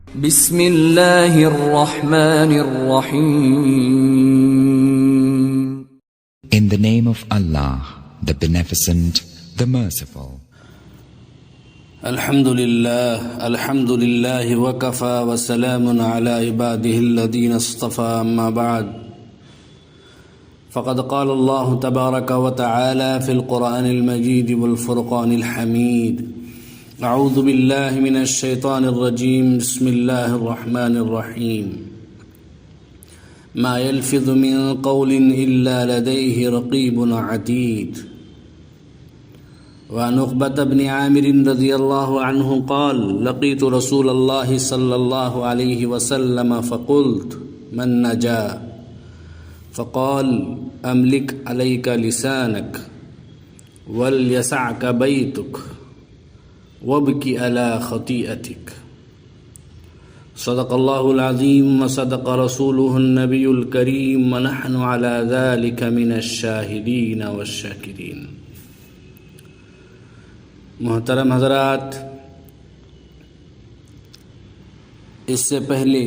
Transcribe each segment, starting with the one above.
بسم اللہ الرحمن الرحیم. In the name of Allah, the Beneficent, the Merciful. الحمد لله وكفى وسلام على عباده الذين اصطفى أما بعد فقد قال الله تبارك وتعالى في القرآن المجيد والفرقان الحميد أعوذ بالله من الشيطان الرجيم بسم الله الرحمن الرحيم ما يلفظ من قول إلا لديه رقيب عتيد. وعن عقبة بن عامر رضي الله عنه قال لقيت رسول الله صلى الله عليه وسلم فقلت من نجا فقال أملك عليك لسانك وليسعك بيتك وابكي على خطيئتك. صدق الله العظيم وصدق رسوله النبي الكريم ونحن على ذلك من الشاهدين والشاكرين. محترم حضرات، اس سے پہلے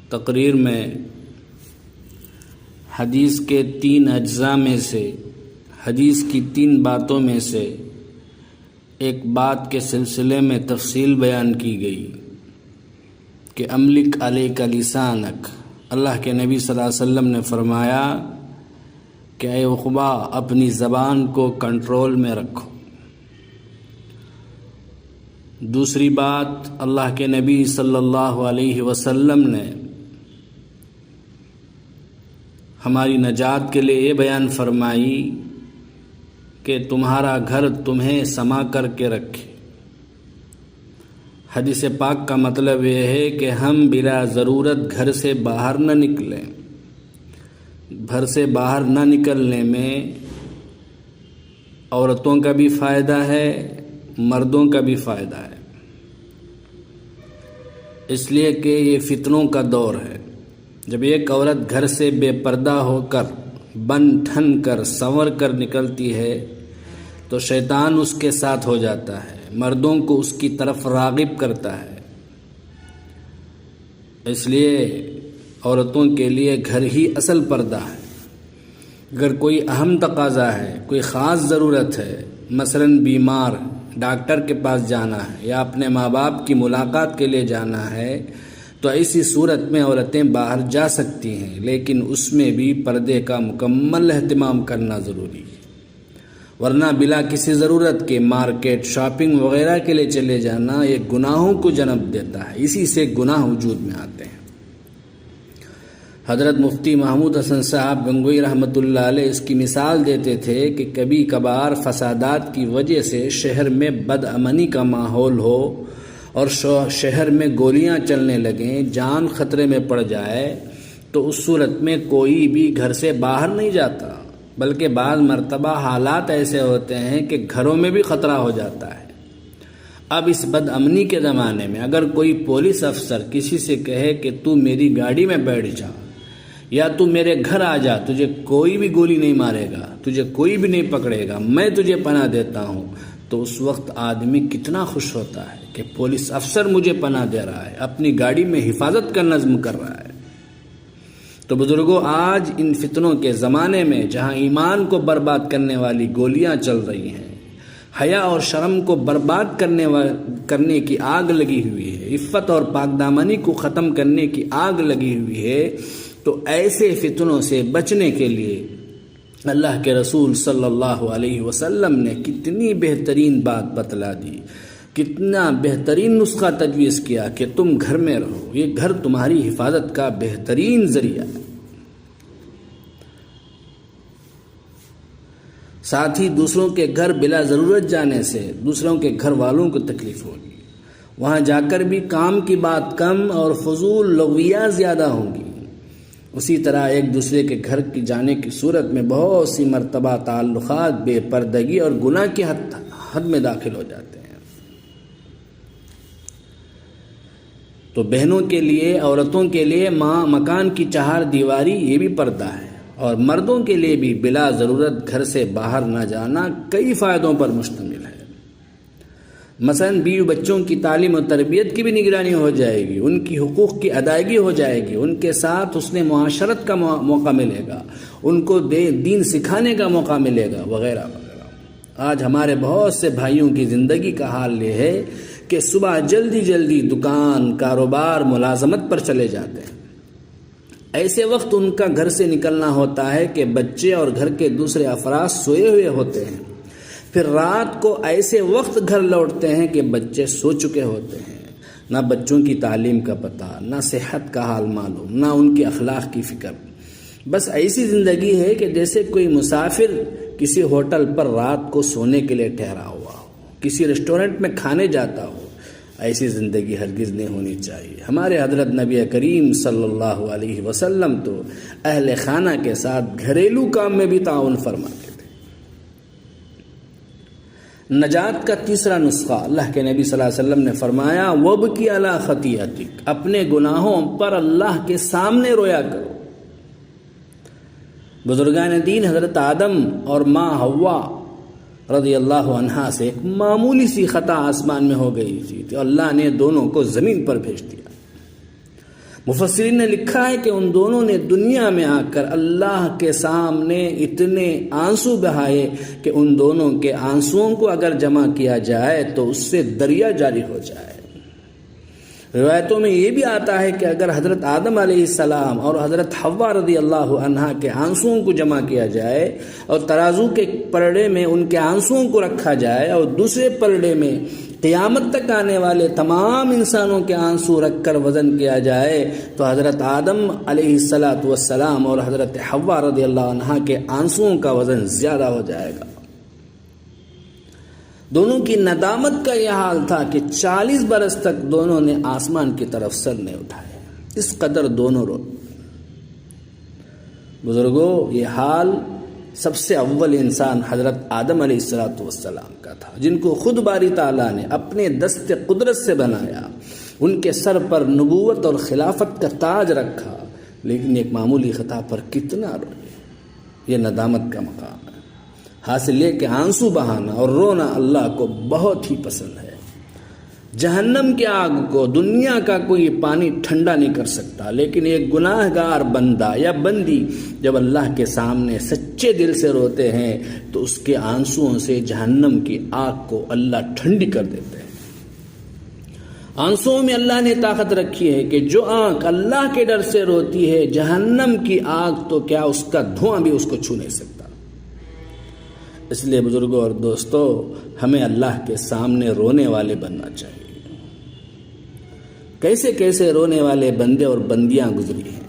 تقریر میں حدیث کے 3 اجزاء میں سے حدیث کی 3 باتوں میں سے ایک بات کے سلسلے میں تفصیل بیان کی گئی کہ املک علیک لسانک. اللہ کے نبی صلی اللہ علیہ وسلم نے فرمایا کہ اے عقبہ اپنی زبان کو کنٹرول میں رکھو. دوسری بات اللہ کے نبی صلی اللہ علیہ وسلم نے ہماری نجات کے لیے یہ بیان فرمائی کہ تمہارا گھر تمہیں سما کر کے رکھے. حدیث پاک کا مطلب یہ ہے کہ ہم بلا ضرورت گھر سے باہر نہ نکلیں. گھر سے باہر نہ نکلنے میں عورتوں کا بھی فائدہ ہے، مردوں کا بھی فائدہ ہے، اس لیے کہ یہ فتنوں کا دور ہے. جب ایک عورت گھر سے بے پردہ ہو کر بن ٹھن کر سنور کر نکلتی ہے تو شیطان اس کے ساتھ ہو جاتا ہے، مردوں کو اس کی طرف راغب کرتا ہے. اس لیے عورتوں کے لیے گھر ہی اصل پردہ ہے. اگر کوئی اہم تقاضا ہے، کوئی خاص ضرورت ہے، مثلا بیمار ڈاکٹر کے پاس جانا ہے یا اپنے ماں باپ کی ملاقات کے لیے جانا ہے، تو ایسی صورت میں عورتیں باہر جا سکتی ہیں، لیکن اس میں بھی پردے کا مکمل اہتمام کرنا ضروری ہے. ورنہ بلا کسی ضرورت کے مارکیٹ، شاپنگ وغیرہ کے لیے چلے جانا یہ گناہوں کو جنم دیتا ہے. اسی سے گناہ وجود میں آتے ہیں. حضرت مفتی محمود حسن صاحب گنگوئی رحمۃ اللہ علیہ اس کی مثال دیتے تھے کہ کبھی کبھار فسادات کی وجہ سے شہر میں بد امنی کا ماحول ہو اور شہر میں گولیاں چلنے لگیں، جان خطرے میں پڑ جائے، تو اس صورت میں کوئی بھی گھر سے باہر نہیں جاتا، بلکہ بعض مرتبہ حالات ایسے ہوتے ہیں کہ گھروں میں بھی خطرہ ہو جاتا ہے. اب اس بد امنی کے زمانے میں اگر کوئی پولیس افسر کسی سے کہے کہ تو میری گاڑی میں بیٹھ جا یا تو میرے گھر آ جا، تجھے کوئی بھی گولی نہیں مارے گا، تجھے کوئی بھی نہیں پکڑے گا، میں تجھے پناہ دیتا ہوں، تو اس وقت آدمی کتنا خوش ہوتا ہے کہ پولیس افسر مجھے پناہ دے رہا ہے، اپنی گاڑی میں حفاظت کا نظم کر رہا ہے. تو بزرگوں، آج ان فتنوں کے زمانے میں جہاں ایمان کو برباد کرنے والی گولیاں چل رہی ہیں، حیا اور شرم کو برباد کرنے کی آگ لگی ہوئی ہے، عفت اور پاک دامنی کو ختم کرنے کی آگ لگی ہوئی ہے، تو ایسے فتنوں سے بچنے کے لیے اللہ کے رسول صلی اللہ علیہ وسلم نے کتنی بہترین بات بتلا دی، کتنا بہترین نسخہ تجویز کیا کہ تم گھر میں رہو. یہ گھر تمہاری حفاظت کا بہترین ذریعہ ہے. ساتھ ہی دوسروں کے گھر بلا ضرورت جانے سے دوسروں کے گھر والوں کو تکلیف ہوگی. وہاں جا کر بھی کام کی بات کم اور فضول لغویات زیادہ ہوں گی. اسی طرح ایک دوسرے کے گھر کی جانے کی صورت میں بہت سی مرتبہ تعلقات بے پردگی اور گناہ کی حد میں داخل ہو جاتے ہیں. تو بہنوں کے لیے، عورتوں کے لیے مکان کی 4 دیواری یہ بھی پردہ ہے، اور مردوں کے لیے بھی بلا ضرورت گھر سے باہر نہ جانا کئی فائدوں پر مشتمل ہے. مثلا بیوی بچوں کی تعلیم و تربیت کی بھی نگرانی ہو جائے گی، ان کی حقوق کی ادائیگی ہو جائے گی، ان کے ساتھ حسن معاشرت کا موقع ملے گا، ان کو دین سکھانے کا موقع ملے گا، وغیرہ وغیرہ۔ آج ہمارے بہت سے بھائیوں کی زندگی کا حال یہ ہے کہ صبح جلدی جلدی دکان، کاروبار، ملازمت پر چلے جاتے ہیں۔ ایسے وقت ان کا گھر سے نکلنا ہوتا ہے کہ بچے اور گھر کے دوسرے افراد سوئے ہوئے ہوتے ہیں، پھر رات کو ایسے وقت گھر لوٹتے ہیں کہ بچے سو چکے ہوتے ہیں۔ نہ بچوں کی تعلیم کا پتہ، نہ صحت کا حال معلوم، نہ ان کے اخلاق کی فکر۔ بس ایسی زندگی ہے کہ جیسے کوئی مسافر کسی ہوٹل پر رات کو سونے کے لیے ٹھہرا ہوا ہو، کسی ریسٹورنٹ میں کھانے جاتا ہو۔ ایسی زندگی ہرگز نہیں ہونی چاہیے۔ ہمارے حضرت نبی کریم صلی اللہ علیہ وسلم تو اہل خانہ کے ساتھ گھریلو کام میں بھی تعاون فرماتے تھے۔ نجات کا تیسرا نسخہ، اللہ کے نبی صلی اللہ علیہ وسلم نے فرمایا وَبْكِ عَلَىٰ خَطِيئَتِكَ، اپنے گناہوں پر اللہ کے سامنے رویا کرو۔ بزرگان دین حضرت آدم اور ماں حوا رضی اللہ عنہا سے ایک معمولی سی خطا آسمان میں ہو گئی تھی تو اللہ نے دونوں کو زمین پر بھیج دیا۔ مفسرین نے لکھا ہے کہ ان دونوں نے دنیا میں آ کر اللہ کے سامنے اتنے آنسو بہائے کہ ان دونوں کے آنسوؤں کو اگر جمع کیا جائے تو اس سے دریا جاری ہو جائے۔ روایتوں میں یہ بھی آتا ہے کہ اگر حضرت آدم علیہ السلام اور حضرت حوا رضی اللہ عنہا کے آنسوؤں کو جمع کیا جائے اور ترازو کے پلڑے میں ان کے آنسوؤں کو رکھا جائے اور دوسرے پلڑے میں قیامت تک آنے والے تمام انسانوں کے آنسو رکھ کر وزن کیا جائے تو حضرت آدم علیہ السلام اور حضرت حوا رضی اللہ عنہا کے آنسوؤں کا وزن زیادہ ہو جائے گا۔ دونوں کی ندامت کا یہ حال تھا کہ 40 برس تک دونوں نے آسمان کی طرف سر نہیں اٹھائے، اس قدر دونوں رو۔ بزرگوں، یہ حال سب سے اول انسان حضرت آدم علیہ السلام کا تھا، جن کو خود باری تعالیٰ نے اپنے دست قدرت سے بنایا، ان کے سر پر نبوت اور خلافت کا تاج رکھا، لیکن ایک معمولی خطا پر کتنا روئے۔ یہ ندامت کا مقام ہے۔ حاصل یہ کہ آنسو بہانا اور رونا اللہ کو بہت ہی پسند ہے۔ جہنم کی آگ کو دنیا کا کوئی پانی ٹھنڈا نہیں کر سکتا، لیکن ایک گناہ گار بندہ یا بندی جب اللہ کے سامنے سچے دل سے روتے ہیں تو اس کے آنسوؤں سے جہنم کی آگ کو اللہ ٹھنڈی کر دیتے ہیں۔ آنسوؤں میں اللہ نے طاقت رکھی ہے کہ جو آنکھ اللہ کے ڈر سے روتی ہے، جہنم کی آگ تو کیا اس کا دھواں بھی اس کو چھو نہیں سکتا۔ اس لیے بزرگوں اور دوستوں، ہمیں اللہ کے سامنے رونے والے بننا چاہیے۔ کیسے کیسے رونے والے بندے اور بندیاں گزری ہیں۔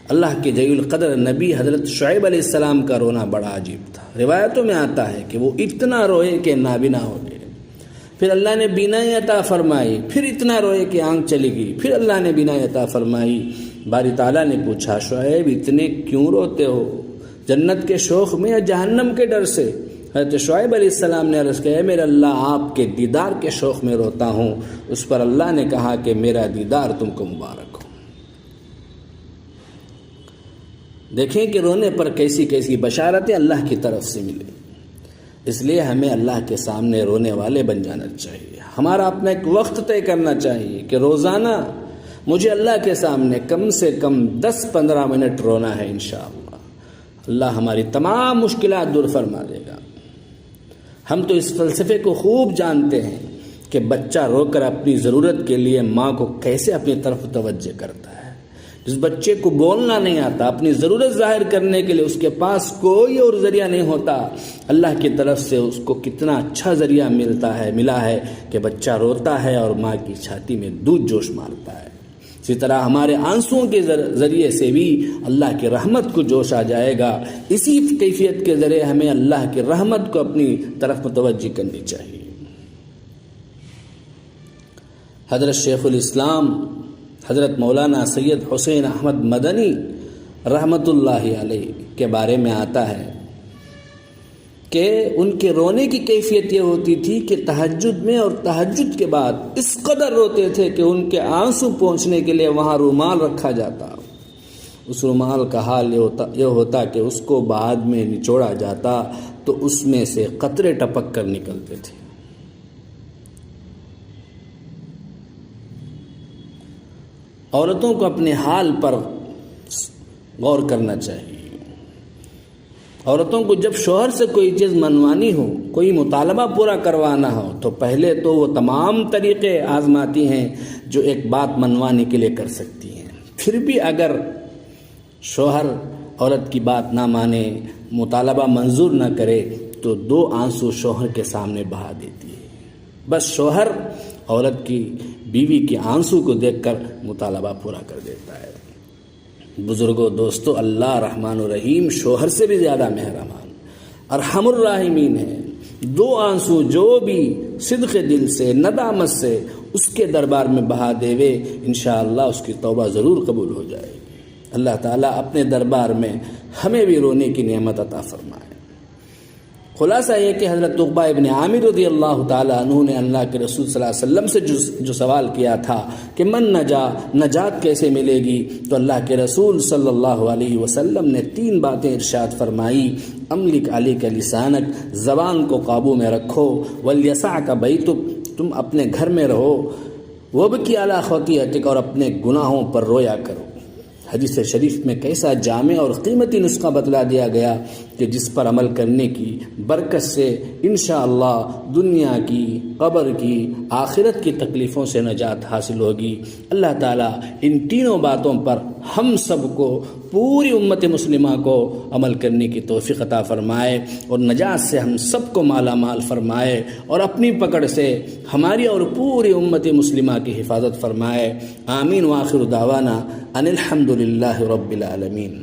اللہ کے جلیل القدر نبی حضرت شعیب علیہ السلام کا رونا بڑا عجیب تھا۔ روایتوں میں آتا ہے کہ وہ اتنا روئے کہ نابینا ہو گئے، پھر اللہ نے بینائی عطا فرمائی، پھر اتنا روئے کہ آنکھ چلی گئی، پھر اللہ نے بینائی عطا فرمائی۔ باری تعالیٰ نے پوچھا شعیب اتنے کیوں روتے ہو، جنت کے شوق میں یا جہنم کے ڈر سے؟ حضرت شعیب علیہ السلام نے عرض کیا، میرے اللہ آپ کے دیدار کے شوق میں روتا ہوں۔ اس پر اللہ نے کہا کہ میرا دیدار تم کو مبارک ہو۔ دیکھیں کہ رونے پر کیسی کیسی بشارتیں اللہ کی طرف سے ملے۔ اس لیے ہمیں اللہ کے سامنے رونے والے بن جانا چاہیے۔ ہمارا اپنا ایک وقت طے کرنا چاہیے کہ روزانہ مجھے اللہ کے سامنے کم سے کم 10-15 منٹ رونا ہے۔ انشاءاللہ اللہ ہماری تمام مشکلات دور فرما دے گا۔ ہم تو اس فلسفے کو خوب جانتے ہیں کہ بچہ رو کر اپنی ضرورت کے لیے ماں کو کیسے اپنی طرف توجہ کرتا ہے۔ جس بچے کو بولنا نہیں آتا، اپنی ضرورت ظاہر کرنے کے لیے اس کے پاس کوئی اور ذریعہ نہیں ہوتا، اللہ کی طرف سے اس کو کتنا اچھا ذریعہ ملا ہے کہ بچہ روتا ہے اور ماں کی چھاتی میں دودھ جوش مارتا ہے۔ اسی طرح ہمارے آنسوؤں کے ذریعے سے بھی اللہ کی رحمت کو جوش آ جائے گا۔ اسی کیفیت کے ذریعے ہمیں اللہ کی رحمت کو اپنی طرف متوجہ کرنی چاہیے۔ حضرت شیخ الاسلام حضرت مولانا سید حسین احمد مدنی رحمت اللہ علیہ کے بارے میں آتا ہے کہ ان کے رونے کی کیفیت یہ ہوتی تھی کہ تہجد میں اور تہجد کے بعد اس قدر روتے تھے کہ ان کے آنسو پہنچنے کے لیے وہاں رومال رکھا جاتا، اس رومال کا حال یہ ہوتا کہ اس کو بعد میں نچوڑا جاتا تو اس میں سے قطرے ٹپک کر نکلتے تھے۔ عورتوں کو اپنے حال پر غور کرنا چاہیے۔ عورتوں کو جب شوہر سے کوئی چیز منوانی ہو، کوئی مطالبہ پورا کروانا ہو، تو پہلے تو وہ تمام طریقے آزماتی ہیں جو ایک بات منوانے کے لیے کر سکتی ہیں۔ پھر بھی اگر شوہر عورت کی بات نہ مانے، مطالبہ منظور نہ کرے، تو 2 آنسو شوہر کے سامنے بہا دیتی ہے۔ بس شوہر عورت کی، بیوی کے آنسو کو دیکھ کر مطالبہ پورا کر دیتا ہے۔ بزرگوں، دوستو، اللہ رحمان الرحیم شوہر سے بھی زیادہ مہربان ارحم الراحمین ہے۔ 2 آنسو جو بھی صدق دل سے، ندامت سے اس کے دربار میں بہا دیوے، انشاءاللہ اس کی توبہ ضرور قبول ہو جائے گی۔ اللہ تعالیٰ اپنے دربار میں ہمیں بھی رونے کی نعمت عطا فرمائے۔ خلاصہ یہ کہ حضرت عقبہ ابن عامر رضی اللہ تعالیٰ عنہ نے اللہ کے رسول صلی اللہ علیہ وسلم سے جو سوال کیا تھا کہ من نجات کیسے ملے گی، تو اللہ کے رسول صلی اللہ علیہ وسلم نے 3 باتیں ارشاد فرمائی: املک علیک لسانک، زبان کو قابو میں رکھو، ولیسعک بیتک، تم اپنے گھر میں رہو، وابکی علی خطیئتک، اور اپنے گناہوں پر رویا کرو۔ حدیث شریف میں کیسا جامع اور قیمتی نسخہ بتلا دیا گیا کہ جس پر عمل کرنے کی برکت سے انشاءاللہ دنیا کی، قبر کی، آخرت کی تکلیفوں سے نجات حاصل ہوگی۔ اللہ تعالیٰ ان 3 باتوں پر ہم سب کو، پوری امت مسلمہ کو عمل کرنے کی توفیق عطا فرمائے، اور نجات سے ہم سب کو مالا مال فرمائے، اور اپنی پکڑ سے ہماری اور پوری امت مسلمہ کی حفاظت فرمائے۔ آمین۔ وآخر دعوانا ان الحمد للہ رب العالمین۔